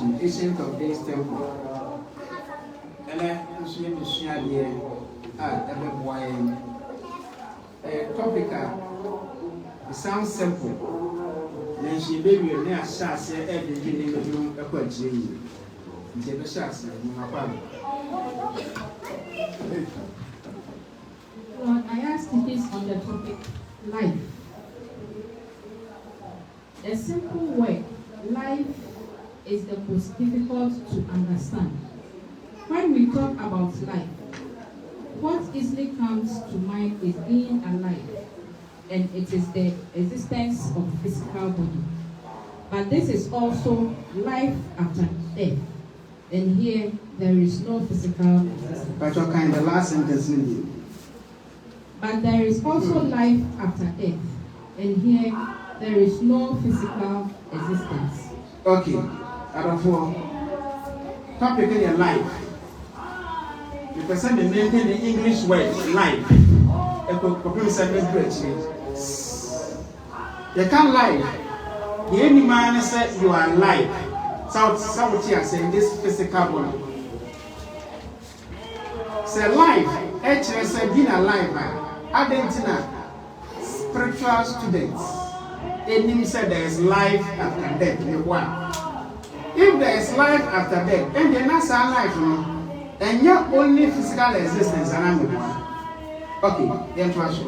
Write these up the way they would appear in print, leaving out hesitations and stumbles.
to Ancient of Days Temple. And I share here at Abrabo. Topic it sounds simple. Then she baby and I shall say everything in the room a question. Never shall say, Lord, I ask this on the topic life. A simple word, life, is the most difficult to understand. When we talk about life, what easily comes to mind is being alive, and it is the existence of physical body. But this is also life after death, and here there is no physical existence. But what kind of last sentence in you? But there is also life after death, and here there is no physical existence. Okay, out of four. Topic in your life. The person maintain the English word life. You can't lie. The any man said you are alive. So here saying this physical body. Say life, actually say being alive. Argentina spiritual students. They said there is life after death. If there is life after death, then there is not life, and not only physical existence. Okay, then to us.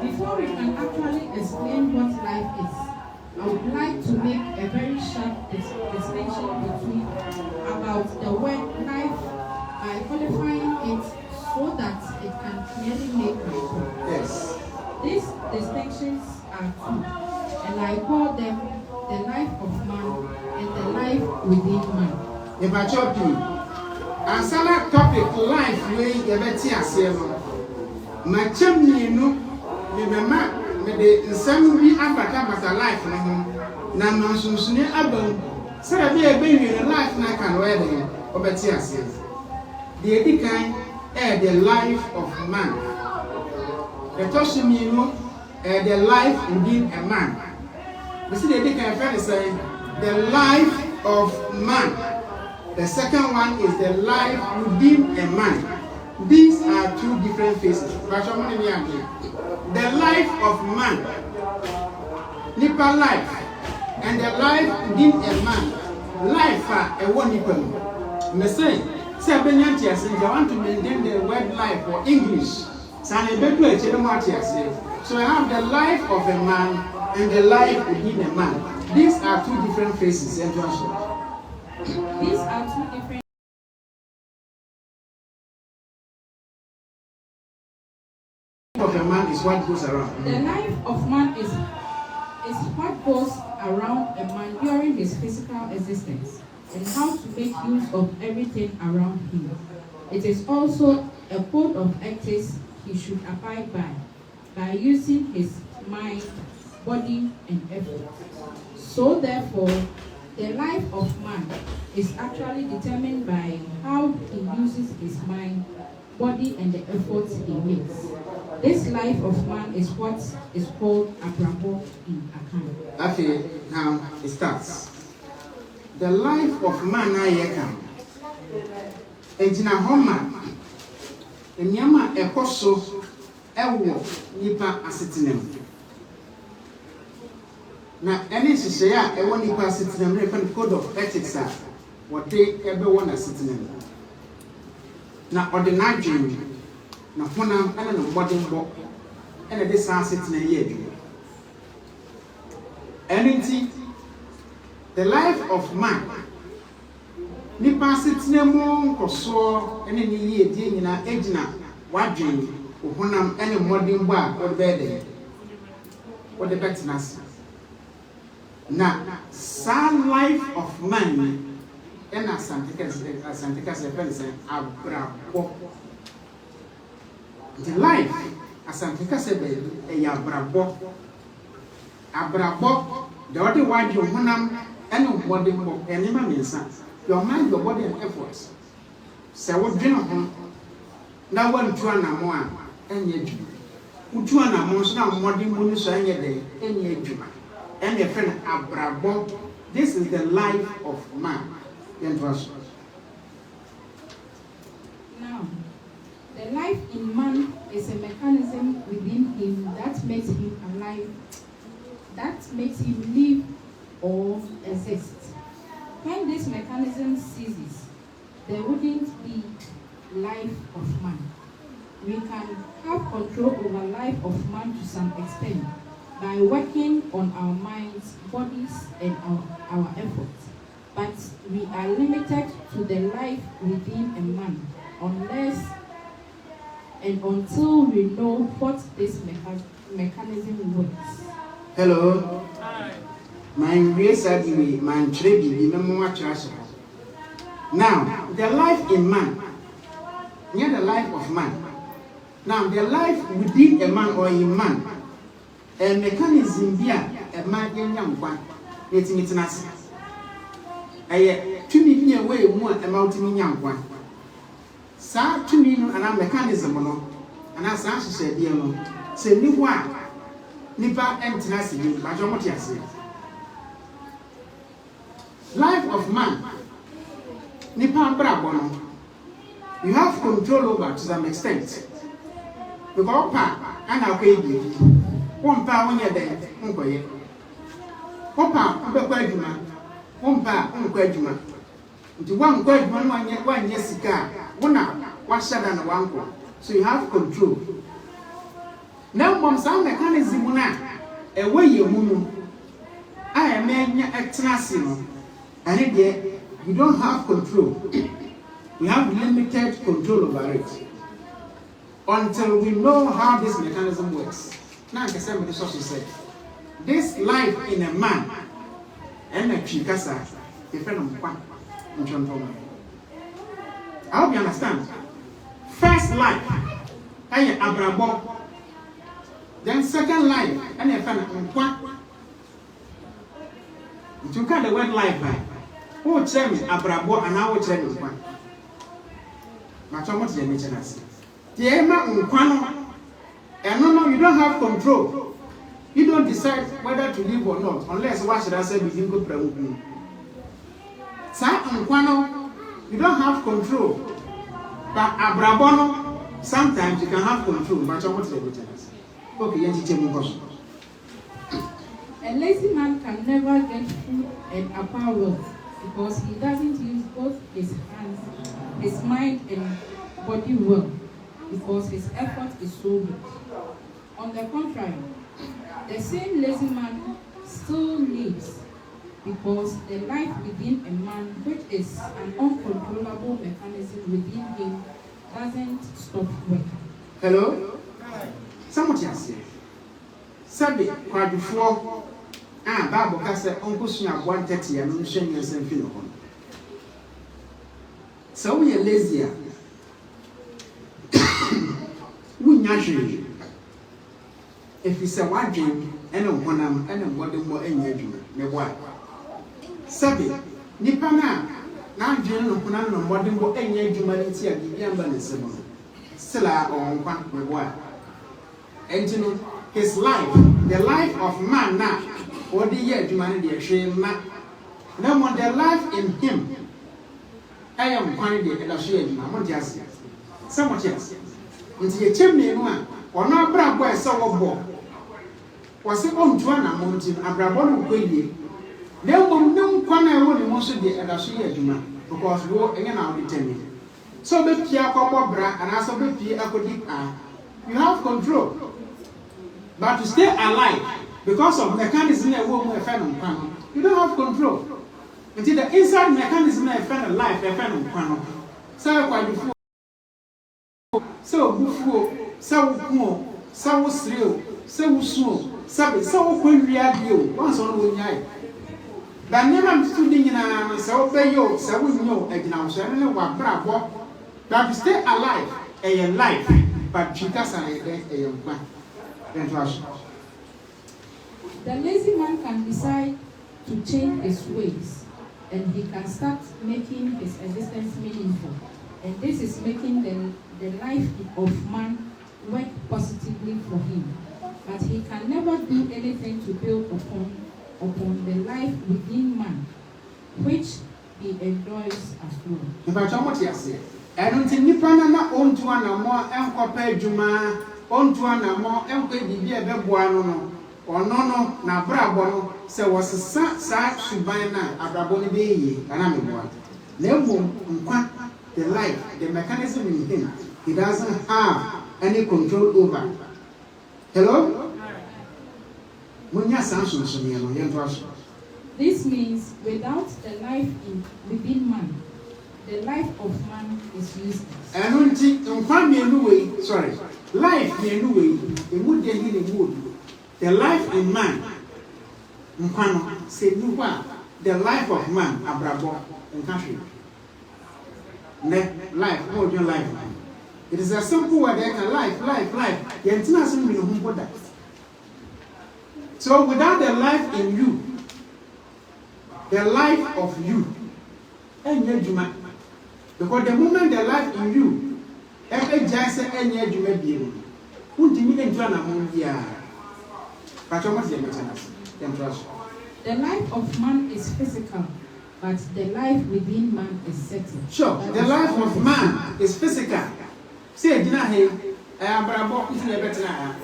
Before we can actually explain what life is, I would like to make a very sharp distinction between about the word life by qualifying it so that it can clearly make my point. Yes. These distinctions are two, and I call them the life of man and the life within man. If I chop you, and some topic life way you better say my chimney no, remember me the some be about life no. Na mansunsuni abam. Say be a baby life na can wear there. Or better say. The edikan the life of man. The Toshimino the life within a man. You see the edikan friend is saying the life of man. The second one is the life within a man. These are two different phases. The life of man, Nipa life, and the life within a man. Life a one Nipa. Me say I want to maintain the word life for English. So I have the life of a man and the life within a man. These are two different phases. These are two different. Of a man is what goes around. The life of man is what goes around a man during his physical existence and how to make use of everything around him. It is also a code of ethics he should abide by using his mind, body, and effort. So therefore, the life of man is actually determined by how he uses his mind, body, and the efforts he makes. This life of man is what is called Abrabo in account. Okay, now it starts. The life of man I come. Ejina homa. Enyama ekoso ewo nipa asetinem. Na any share ewo nipa asetinem refer code of ethics are what they everyone asetinem. Na ordinary na honam ana no body mbo ana this asetinem ye adwuma. Anything the life of man nipa asetinem koso ene ni ye die nyina ejina wadwen honam ene modern mbo a what be there what the betness na sa life of man ena santika se pense abrabo the life asantika se be e abrabo the other one you honam ene modern mbo ene ma mensa your mind, your body, and efforts. So what do you know? Now one to an amoa, and yet you. Utu an amons now modern bonus and yet day, and yet you. and a friend Abrabo. This is the life of man. Now, the life in man is a mechanism within him that makes him alive, that makes him live or exist. When this mechanism ceases, there wouldn't be life of man. We can have control over life of man to some extent by working on our minds, bodies, and our efforts. But we are limited to the life within a man unless and until we know what this mechanism works. Hello. Hi. My grace are the man trade now, the life in man, near the life of man. Now, the life within a man or in man, a mechanism here, a man in young one, it's nas. I to me away more about me young one. Sa to me, and a mechanism, and as I said, dear, say, new one, Nipa and tenacity, but what you say. Life of man, Nipa Abrabo, you have control over to some extent. Because pa and our baby, one pa when you're there, Nkwa. Papa, one pa, Nkwa. To one good one yesica, one shot and one. So you have control. Now, from some mechanism, a way you move, I am a tenacity. And yet, you don't have control. We have limited control over it. Until we know how this mechanism works. Now, I can say what the source said. This life in a man, and a chikasa, a friend of Nkwa, I hope you understand. First life, and Abrabo. Then second life, and a friend of Nkwa. You can't the word life by. Who tell me Abrabo and I will tell you one. My Thomas, the nature. The Emma Nkwa, and no, you don't have control. You don't decide whether to live or not, unless what should I say with you go pray with me. Sa Nkwa, you don't have control. But Abrabo, sometimes you can have control. My Thomas, the nature. Okay, you tell me. A lazy man can never get food and acquire wealth because he doesn't use both his hands, his mind, and body well because his effort is so weak. On the contrary, the same lazy man still lives because the life within a man, which is an uncontrollable mechanism within him, doesn't stop working. Hello? Somebody has said, Sabi, quite before. Bible has said, Uncle Sina 130 and I'm showing you something. So we are lazy. We naturally, if it's a one drink, and a one and a body more any drink, the why. Sabi, Nipana, now drink of one and body more any humanity and the young man is still on one with why. And you know, his life, the life of man now. What the year humanity shame man. No more their life in him. I am quantity and a shame, I want just so much else. Until a chimney one, or not brab boy so boy. Was it on Joanna Mountain, Abrabo Quay? No corner would most be at a shame, because war again I'll be telling. So be Pierre Copper Bra and also be Pierre Acodic. You have control. But to stay alive. Because of mechanism that will affect you don't have control. Until the inside mechanism affect life, affect so quite before. So before, so more, so slow, so slow, so when we are you, once on one night. But never stood in a so pay you, so we know a gnoush and what bravo. But to stay alive, a life, but Chikas and a young man. The lazy man can decide to change his ways, and he can start making his existence meaningful. And this is making the life of man work positively for him. But he can never do anything to build upon upon the life within man, which he enjoys as well. If I talk about yes, and until Nipana own to an more and copper Juma, own to an more and pay the Bebuano, or no, na Abrabo, so was a sad Subana, Abrabo, and I'm a boy. Lemo, Nkwa, the life, the mechanism in him, he doesn't have any control over. Hello? This means without the life within man, the life of man is useless. Sorry, life the life in man, say the life of man, Abrabo, and country. Life, hold your life. It is a simple word, life. So without the life in you, the life of you, and because the moment the life in you, every just and yet you may be able. Who do you mean to among the The life of man is physical, but the life within man is certain. Sure, the life of man is physical. Say, Dina, hey, I am Abrabo, isn't a better.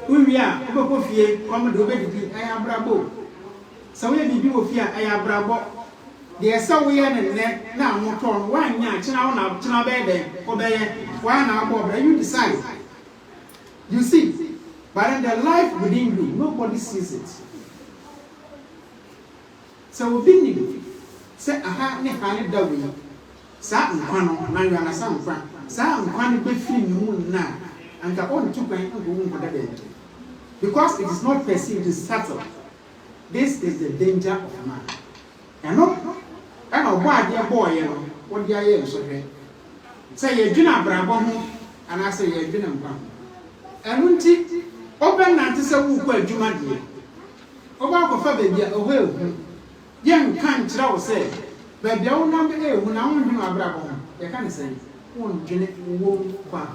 We are, come to obey, I am Abrabo. So we be of here, I am Abrabo. They are so weird and net now, more torn. Why not? China bed, obey, why now, you decide. You see, but in the life within you, nobody sees it. So within you, say, aha, never that way. Sat Nkwa, now you are some friend. Sat Nkwa, be free moon now, and the only 2 points for the day. Because it is not perceived as subtle. This is the danger of man. And no, I know why, dear boy, what the I am so great. Say, you're Juna Abrabo, and I say, you're Juna Nkwa. And when tea, open and to say, who quite Juma dear. Over for baby, a will. Young can't tell, say, but the old number A, when I want you Abrabo, you can't say, one Janet won't quack.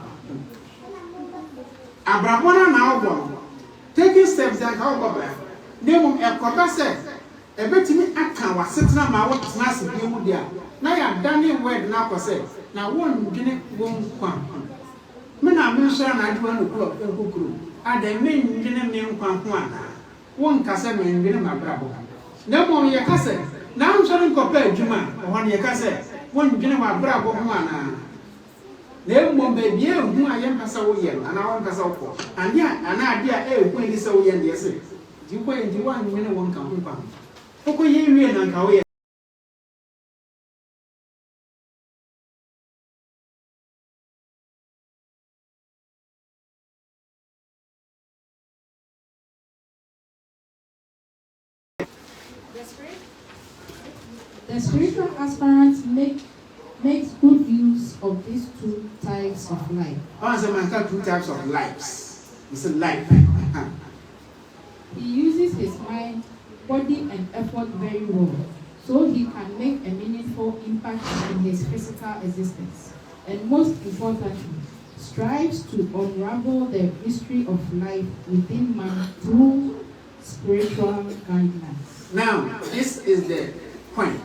Abrabona now one. Taking steps that how Baba. Name a copper said, a bit me I can was sitting on my work nice to be with there. Now I am done word now for say. Now one Janet won't come. Men are mentioned I do want to clock and cuckoo. I the main Janet name Nkwa. One cassette in Abrabo. No more your cassette. Now I'm trying to compare Juma or one your cassette. One Janet Bravo one. There won't be who I am as a and I want as a and yet an idea when this away and yes, you wait in 1 minute won't come home. How you read and away? The spiritual aspirant makes good use of these 2 types of life. Answer man, 2 types of lives. It's a life. He uses his mind, body, and effort very well, so he can make a meaningful impact in his physical existence. And most importantly, strives to unravel the mystery of life within man through spiritual guidance. Now, this is the point.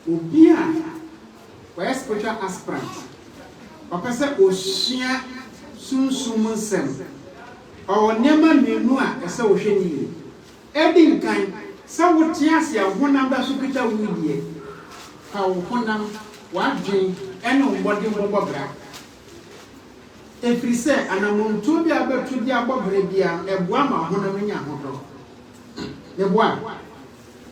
Ubia, where spiritual aspirant, or person Oshia Sunsum Sem, or Nema Menua, a social Edding kind, some would tear one number superior with ye. How one number, what drink, and no body more black. If we say, and I'm to be able to be above Rabia, a Wama, Honamina, the one.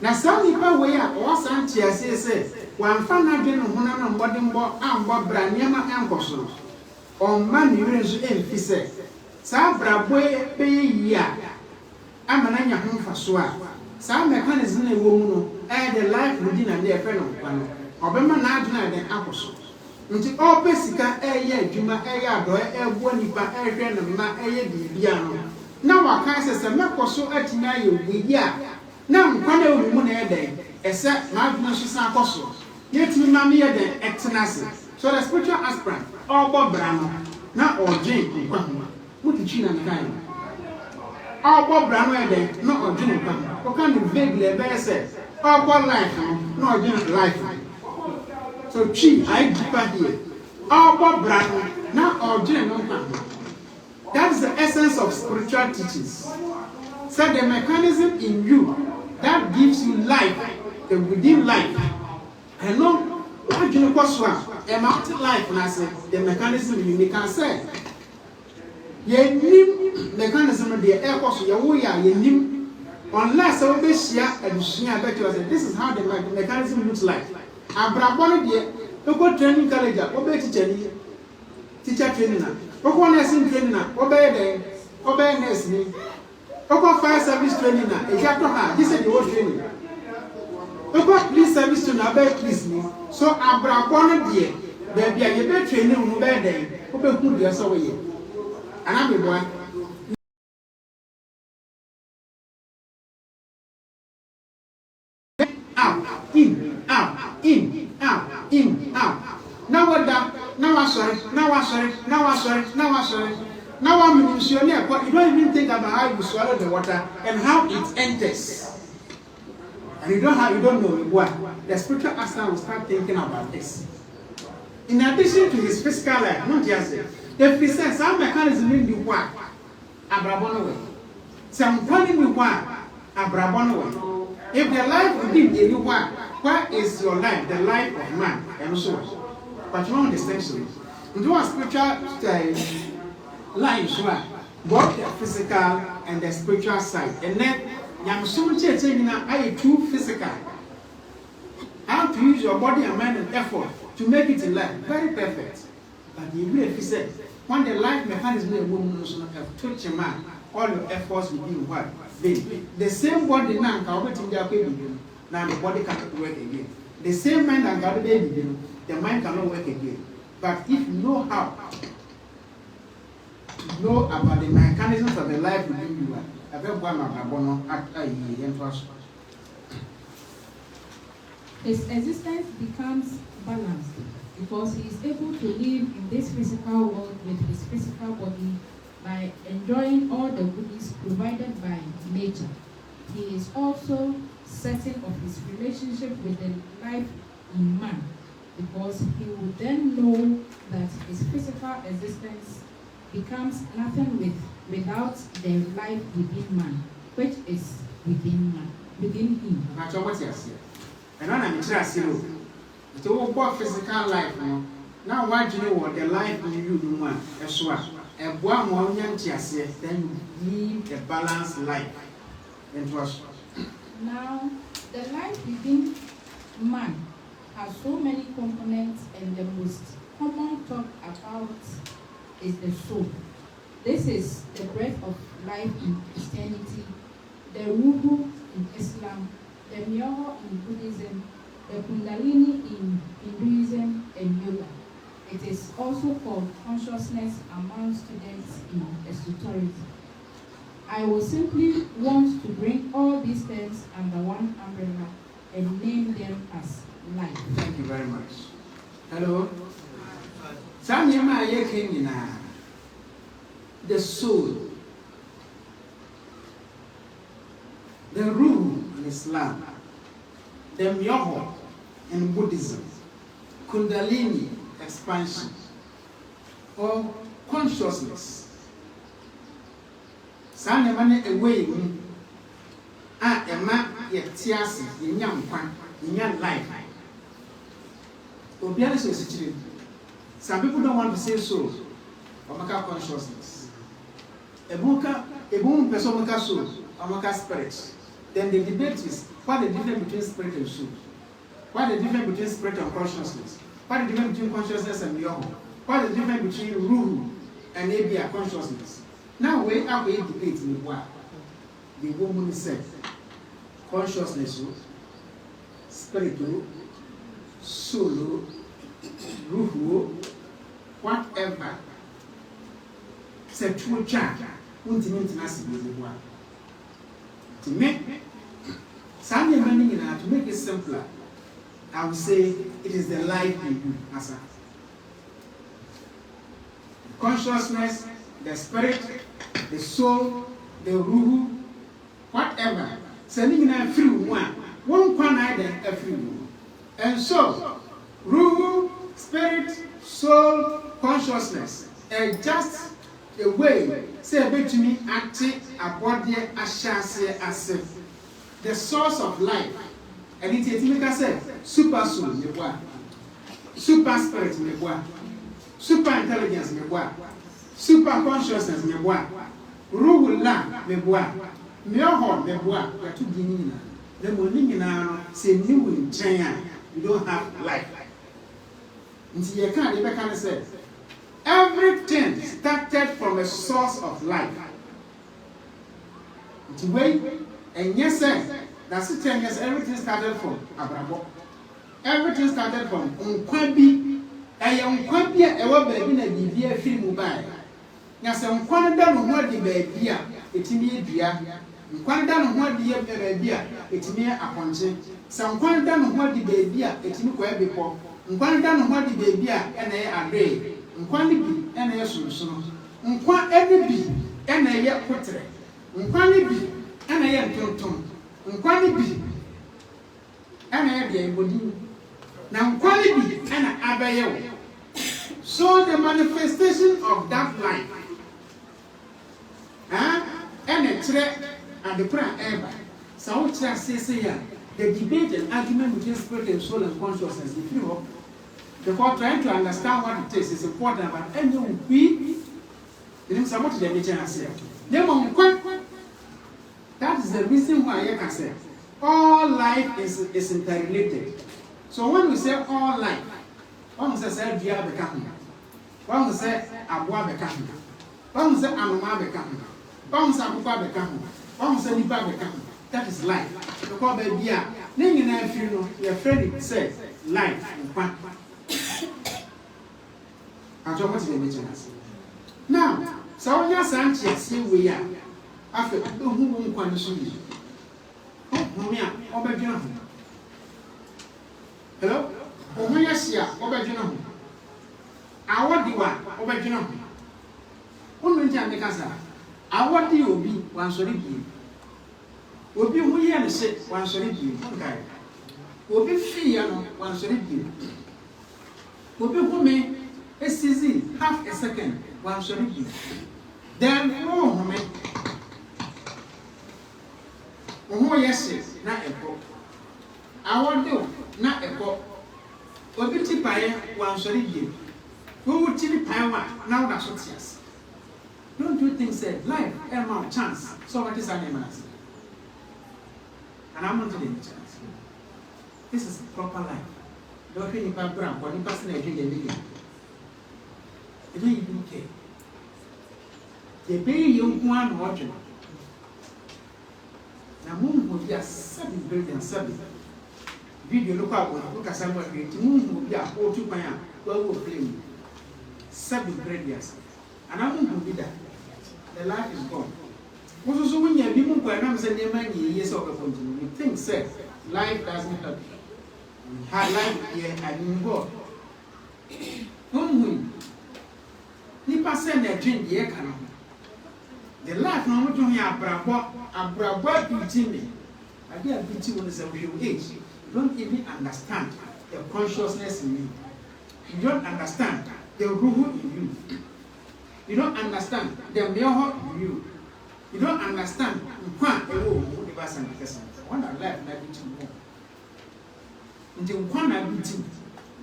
Now, some people way up, or some tears say, one fan had been on body more and Bob Branyama and Cossos. Or man, you raise in Fisse. Sabra boy pay ya. I'm an anya home for swag. Some mechanism a woman, add a life within a dear friend of one. Or Bema Najna than Apostles. Until all Pessica, a year, Juma, a yard, or a Wonipa, a friend of my a piano. Now, our cases are not so at Nayo, ya. Now, Quando woman a day, except my National Apostle. Yet, Mammy a day, extenasi. So the spiritual aspirant, all Bob Brano, not all Jane, what did she not kind? All what brand they no original. What kind of vaguely say? All what life no original life. So chi I deeper here. All what brand now original no. That's the essence of spiritual teachings. So the mechanism in you that gives you life, the within life. And no, what you know what's wrong? A mountain life, and I say the mechanism you can say. Ye nim mechanism of the air course, ye nim unless I will share and share better. This is how the mechanism looks like. Abrabo de go training college, obey teacher training. Oko nursing training, obey nursing. Oko fire service training, a chapter ha, this is the whole training. Oko police service training, obey police me. So Abrabo de baby, I be training, obey day, obey who they are so way. And I'm the one. Out, in, out, in, out, in, out. Now what that? Now I'm sorry. Now I'm sorry. Now I'm sorry. Now I'm sorry. Now I'm in missionary. But you don't even think about how you swallow the water and how it enters. And you don't know what. The spiritual aspect will start thinking about this. In addition to his physical life, not just the physical, some mechanism in the work. Abrabo way. Some calling me one. Abrabo way. If the life within anyone, what is your life? The life of man and so. But you don't understand so. You do a spiritual life, both the physical and the spiritual side. And then I'm so much saying I too physical. How to use your body and mind and effort to make it in life. Very perfect. But you really said when the life mechanism have touched a man, all your efforts will be what? The same body now can wait in their baby. Now the body cannot work again. The same mind that got the baby, the mind cannot work again. But if you know how to know about the mechanisms of the life within you, I bet one of my his existence becomes balanced because he is able to live in this physical world with his physical body by enjoying all the goodies provided by nature. He is also certain of his relationship with the life in man because he will then know that his physical existence becomes nothing without the life within man, which is within him. And I'm interested in the physical life. Now, why do you know what the life in you want? And one more young child, then you live a balanced life. Now, the life within man has so many components, and the most common talk about is the soul. This is the breath of life in Christianity, the ruhu in Islam, the myoho in Buddhism, the kundalini in Hinduism and yoga. It is also called consciousness among students in esotericism. I will simply want to bring all these terms under one umbrella and name them as life. Thank you very much. Hello. The soul, the ruh in Islam, the myoho in Buddhism, kundalini expansion, or consciousness. Sane mane away ema yetiasi Nkwa life. Obiara so sichire. Some people don't want to say soul or consciousness. Ebun person make soul or spirit. Then the debate is what the difference between spirit and soul. What the difference between spirit and consciousness? What the difference between consciousness and myoho? What the difference between ruh and abia consciousness? Now we have a debate in what the woman said. Consciousness, spirit, soul, ruh, whatever. Sexual charge. To make something to make it simpler, I would say it is the life in you, Asa. Consciousness, the spirit, the soul, the ruhu, whatever. Sending a free one can either a free. And so, ruhu, spirit, soul, consciousness, are just a way, say, to me, acting a body as as the source of life. And it is like I said, super soul, super spirit, super intelligence, super consciousness, ruhu la, Myoho, you are too beginning. The morning now, say new in China, you don't have life. And so you can't say, everything started from a source of life. The way, and yes, sir, that's it, yes, everything started from Abrabo. Everything started from Nkwa. Nkwa ewa baby na bibia film mobile. Na se Nkwa da no ho de baby a etimi edua. Nkwa da no ho de ye baby a etimi aponche. Se Nkwa da no ho de baby a etimi kwa ebepo. Nkwa da no ho de baby a ena ye ade. Nkwa ne bi ena ye sunsun. Nkwa ede bi ena ye kotre. Nkwa ne bi ena ye ntonton. Nkwa ne bi ena ye de bodi. Na nkwa ne bi ena abaye. So the manifestation of that life, and a threat and the prayer ever. So say the debate and argument between spirit and soul and consciousness, if you know, because trying to understand what it is important, but any we didn't support the nature and say, that is the reason why I can say all life is interrelated. So when we say all life, one says Dia become, one says Abwa become, one says Anuma become, one says Abuka become, one says Nipa become. That is life. Because baby, name and you know, your friend says life. I don't want to mention us. Now, so your son see we are after whom one can see. Hello? Omoyasia obejuna awodiwa obejuna onu nti amekasa awodi obi wansori bi obi hu ye ne se wansori bi nkai obi fi ya no wansori bi obi hu me esizi half a second wansori bi then no hu me omo yesi na eko awodi na eko obi ti paye wansori bi who ti paye wa now that's what yes. Don't you think say life a chance so what is animals and I'm not doing chance. This is proper life. Don't you background for the person that did the video. You don't even care. The baby young one watching. Now moon will be a 7 billion 7. Video look at someone the moon will be a 4 paya, 12 will play 7 billions. And I won't be that. The life is gone. Also, when you have people who are saying money, years of a continue, you think, say, life doesn't help you. Hard life here, I didn't go. Nipa send a drink the economy. The life no much on Abrabo beauty me. I did beauty when it's a real age. You don't even understand the consciousness in you. You don't understand the ruhu in you. You don't understand the myoho in you. You don't understand Nkwa who the person is. One life na be too more. Until Nkwa na be too.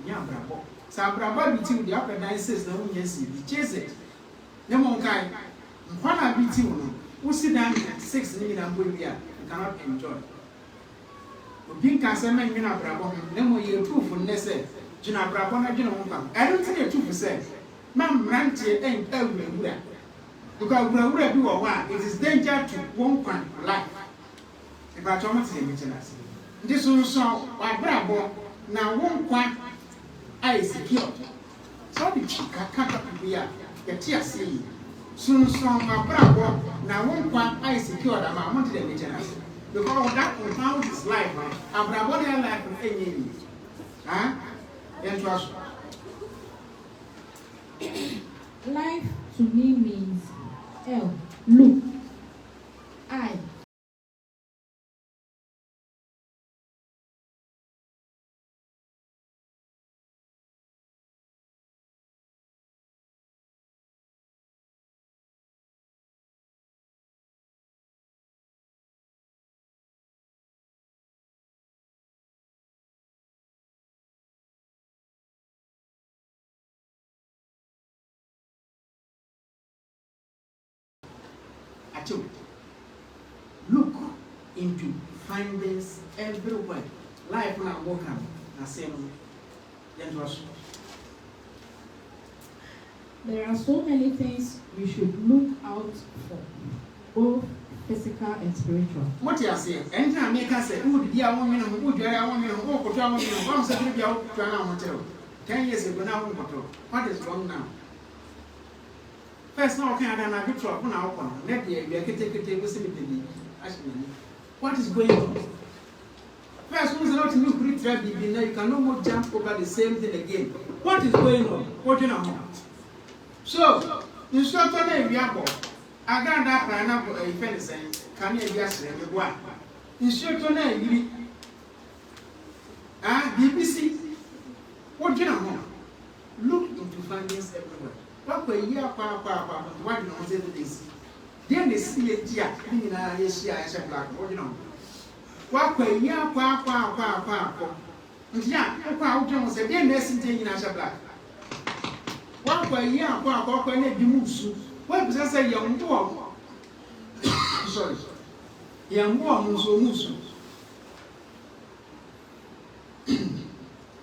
Ya Abrabo. So Abrabo be too the upper dices na who yes be chase it. Nemo kai Nkwa na be too no. Who sit down 6 million and you cannot enjoy. Obi kan say man you na Abrabo. Nemo you proof on say Jina Abrabo na Jina Nkwa. I don't think the truth say. Man ranche and everywhere. Because it is danger to one kind life. If I told you this also Abrabo now one point I secure. So the chica can't be a TSC. Soon some Abrabo now one point I secured about money the maintenance. Because that compounds his life, Abrabo their life in any and trust. Life to me means look. die. Look into findings everywhere. Life na welcome na same. There are so many things we should look out for, both physical and spiritual. What you say? Anytime make us say, "Who did I want you? Who did I want you? Who could I want you? Who said you are trying to hotel?" 10 years ago now, what is wrong now? First, now can I be trouble now? Let the what is going on? First, who's not new great tragedy? Now you can no more jump over the same thing again. What is going on? What do you know? So, you start on a vehicle. I got that pineapple a fence and can you just let me go? You start on a BBC. What do you know? Look into findings everywhere. What were you what do you know this? Then they see it here, meaning I share black. What do you know? What were you yeah, say, then they see in Asha black. What were you when they do what was I say, young boy? Sorry, young woman, so musu.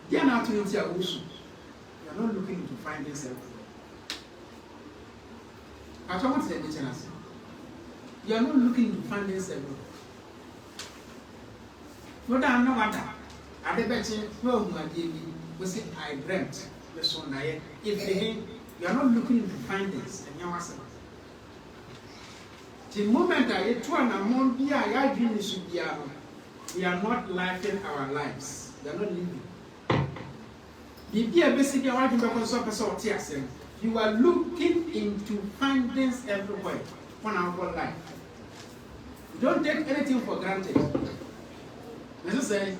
They are not to tell Usu. You are not looking to find yourself. I told you the you are not looking to find yourself. What I know what I bet you, well, my dear, was it I dreamt the son. If you are not looking to find this, and you are the moment I get to an amount, we are not living our lives. We are not living. You are looking into findings everywhere on our life. Don't take anything for granted. Let's say,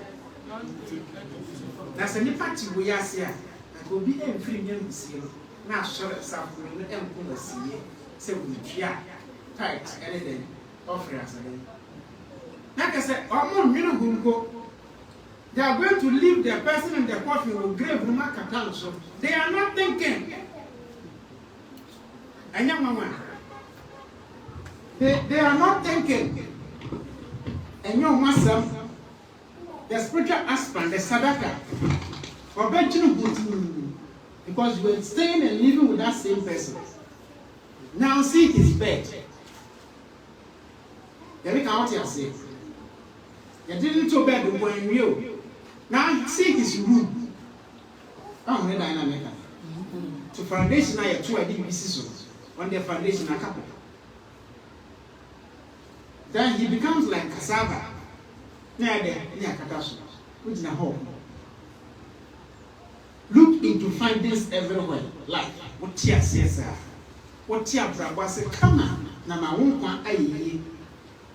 that's a new party we are here. I will be a premium seal. Now, show us something and pull a sea. Say, we are tight, anything, offer us again. Like I said, they are going to leave the person in the coffin with grave room. So they are not thinking. And young woman, they are not thinking. And young master, the spiritual husband, the sadaka, for benching because you are staying and living with that same person. Now see his bed. You look out here, say. You didn't to bed when you. Now see his room. I'm ready dynamic. To foundation, I have 2 pieces on the foundation, a couple. Then he becomes like cassava. Near Katasu, which is a home. Look into findings everywhere. Like what Tia says, what Tia Abrabo said, come on, now my Nkwa aye.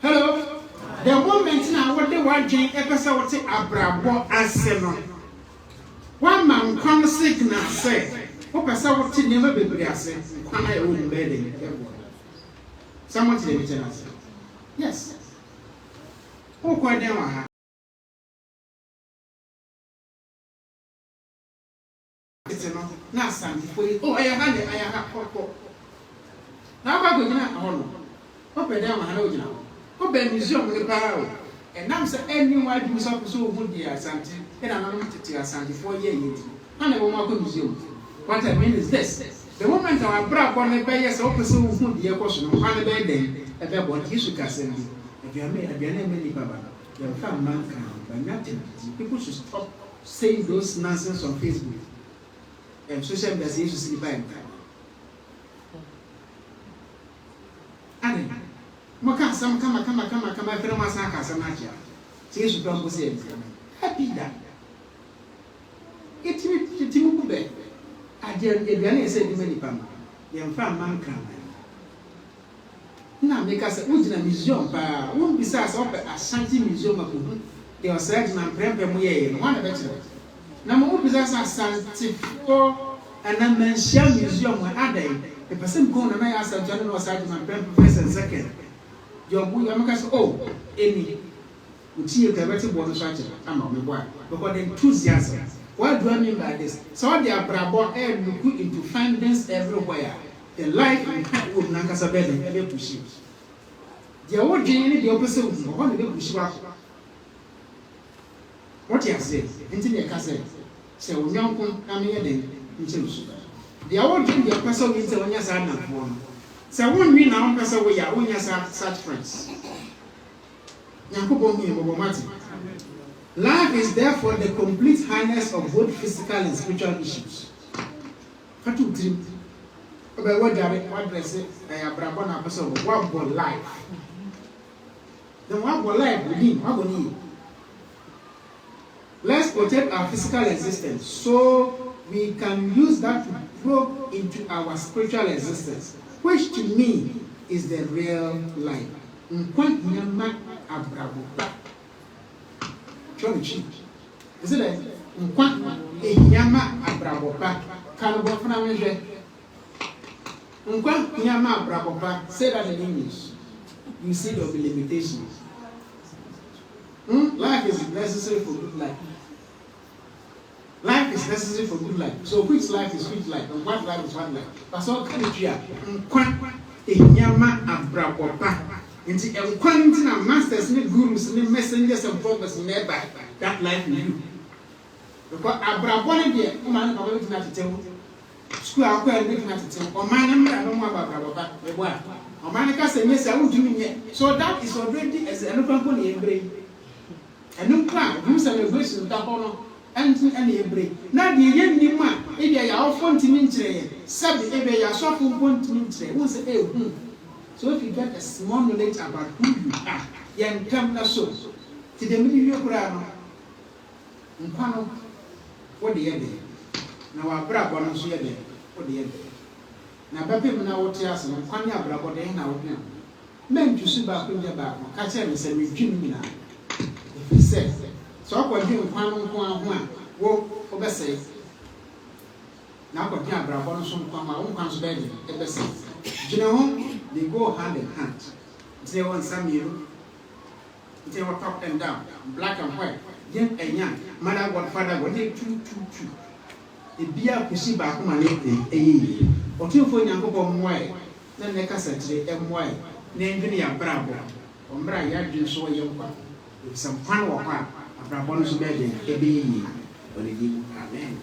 Hello? The moment now, what they want to episode what Abrabo answer. One man come signal say, what person what to never be say, when I own bedding. Someone to the answer. Yes. Who quite down? Now, something for you. Oh, I have now, I'm going to honor. Open down my hand now. Open museum with the power. And I'm saying, anyone who's up so good, dear Santi, and I'm not to Santi 4 years. I never walk to museum. What I mean is this: the moment our brother on the bay is open so good, dear question, on the bed, then, at that point, he should send you. If you are made a many Baba, you have found mankind by nothing. People should stop saying those nonsense on Facebook and social media. You should see by time. Maka some come, every massacre, some match. See, you don't say happy that. It's you back. I didn't say many Pam. You have found mankind. na make us ujina museum pa won bisa so Ashanti museum akohu de osaji na prempe mu ye no wana be kire na mo bisa sa Ashanti for ana mention museum wa adai the person go na na Ashanti no osaji na prempe first and second your boy amaka so oh eni utie ka beti bo no so akire ama me boy because the enthusiasm. What do I mean by this? So the Abrabo look into findings everywhere. The life in would Nankasa bed and ever push it. The old Jane, the opposite of one of the push back. What you say, until your cousin, say, when young come here then, until the old Jane, the opposite is on your side and one. So one mean now, Passa, we are on your such friends. Yanko me, Bobomati. Life is therefore the complete harness of both physical and spiritual issues. What do you think? About what dress Abrabo na person what about life? Then what about life within? What about you? Let's protect our physical existence so we can use that to grow into our spiritual existence, which to me is the real life. Nkwa Abrabo. Is it like Nkwa Abrabo Canabo Fanameje? Nkwa Abrabo, say that in English. You see the limitations. Life is necessary for good life. Life is necessary for good life. So which life is which life? And what life is what life? That's all kind of clear. Nkwa Abrabo. Into a quantity of masters, gurus, messengers, and prophets nearby that life in you. Because Abrabo, dear, man, I'm going to tell you. School, I'm going to tell you. Or man, I'm not about or Manica said, yes, I won't do it. So that is already as an open company brain. A new plan, new celebration, that honor, and any break. Now the young man, if you are all fonting in tray, Sabi, if you are so full fonting in tray, who say, so if you get a small knowledge about who you are, you come na so. To the middle of your Nkwa, what the end? Now our Abrabo no so yede, what the end? Na Baby na what yas no Nkwa ni Abrabo de na what na. Men to see back in the back, catch him say me twin na. If he said, so akwa dwi Nkwa no ho a wo obese. Na akwa dwi Abrabo no so Nkwa ma wo Nkwa so be de ebese. Gina ho they go hand in hand. They want some you. They were top and down, black and white, young and young. Mother, what father, what they two. The beer pussy back on my leg, or two for young boy, then they can say, M.Y. named the Abrabo, or Brian, so young one. With some fun or part, Abrabo's bedding, a baby, or the Amen.